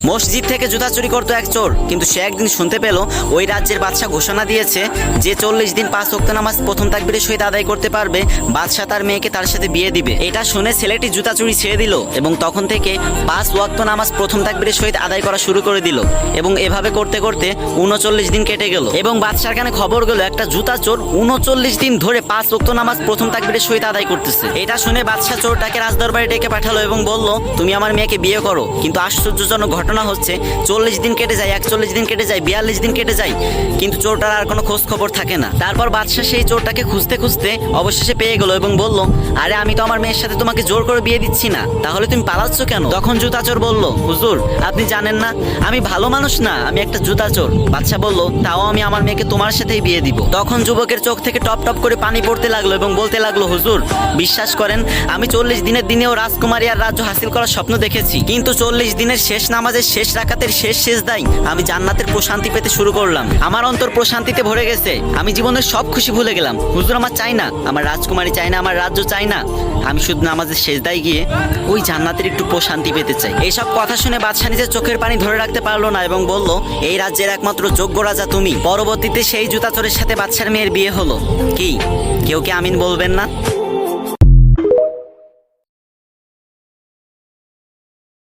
মসজিদ থেকে জুতা চুরি করতো এক চোর, কিন্তু সে একদিন শুনতে পেল ওই রাজ্যের বাদশা ঘোষণা দিয়েছে যে 40 দিন 5 ওয়াক্ত নামাজ প্রথম তাকবীরের সহিত আদায় করতে পারবে বাদশা তার মেয়েকে তার সাথে বিয়ে দিবে। এটা শুনে ছেলেটি জুতা চুরি ছেড়ে দিল এবং তখন থেকে 5 ওয়াক্ত নামাজ প্রথম তাকবীরের সহিত আদায় করা শুরু করে দিল। এবং এভাবে করতে করতে 39 দিন কেটে গেল এবং বাদশার কানে খবর গেল একটা জুতা চোর 39 দিন ধরে 5 ওয়াক্ত নামাজ প্রথম তাকবীরের সহিত আদায় করতেছে। এটা শুনে বাদশা চোরটাকে রাজদরবারে ডেকে পাঠালো এবং বলল, তুমি আমার মেয়েকে বিয়ে করো। কিন্তু আশ্চর্যজনক ঘটনা হচ্ছে 40 দিন কেটে যায়, 41 দিন কেটে যায়, 42 দিন কেটে যায়, কিন্তু চোরটার আর কোনো খোঁজ খবর থাকে না। তারপর বাদশা সেই চোরটাকে খুঁজতে খুঁজতে অবশেষে পেয়ে গেল এবং বলল, আরে আমি তো আমার মেয়ের সাথে তোমাকে জোর করে বিয়ে দিচ্ছি না, তাহলে তুমি পালাচ্ছ কেন? তখন জুতা চোর বলল, হুজুর আপনি জানেন না আমি ভালো মানুষ না, আমি একটা জুতা চোর। বাদশা বলল, তাও আমি আমার মেয়েকে তোমার সাথেই বিয়ে দিব। তখন যুবকের চোখ থেকে টপ টপ করে পানি পড়তে লাগলো এবং বলতে লাগলো, হুজুর বিশ্বাস করেন আমি 40 দিনের দিনেও রাজকুমারী আর রাজ্য হাসিল করার স্বপ্ন দেখেছি, কিন্তু 40 দিনের শেষ নামাজের শেষ রাকাতের শেষ সেজদায় আমি জান্নাতের প্রশান্তি পেতে শুরু করলাম। আমার অন্তর প্রশান্তিতে ভরে গেছে, আমি জীবনের সব খুশি ভুলে গেলাম। হুজুর আমার চাই না, আমার রাজকুমারী চাই না, আমার রাজ্য চাই না, আমি শুধু নামাজের সেজদায় গিয়ে ওই জান্নাতের একটু প্রশান্তি পেতে চাই। এইসব কথা শুনে বাদশা নিজের চোখের পানি ধরে রাখতে পারলো না এবং বলল, এই রাজ্যের একমাত্র যোগ্য রাজা তুমি। পরবর্তীতে সেই জুতা চোরের সাথে বাদশার মেয়ের বিয়ে হলো। কি কেউ কি আমিন বলবেন না?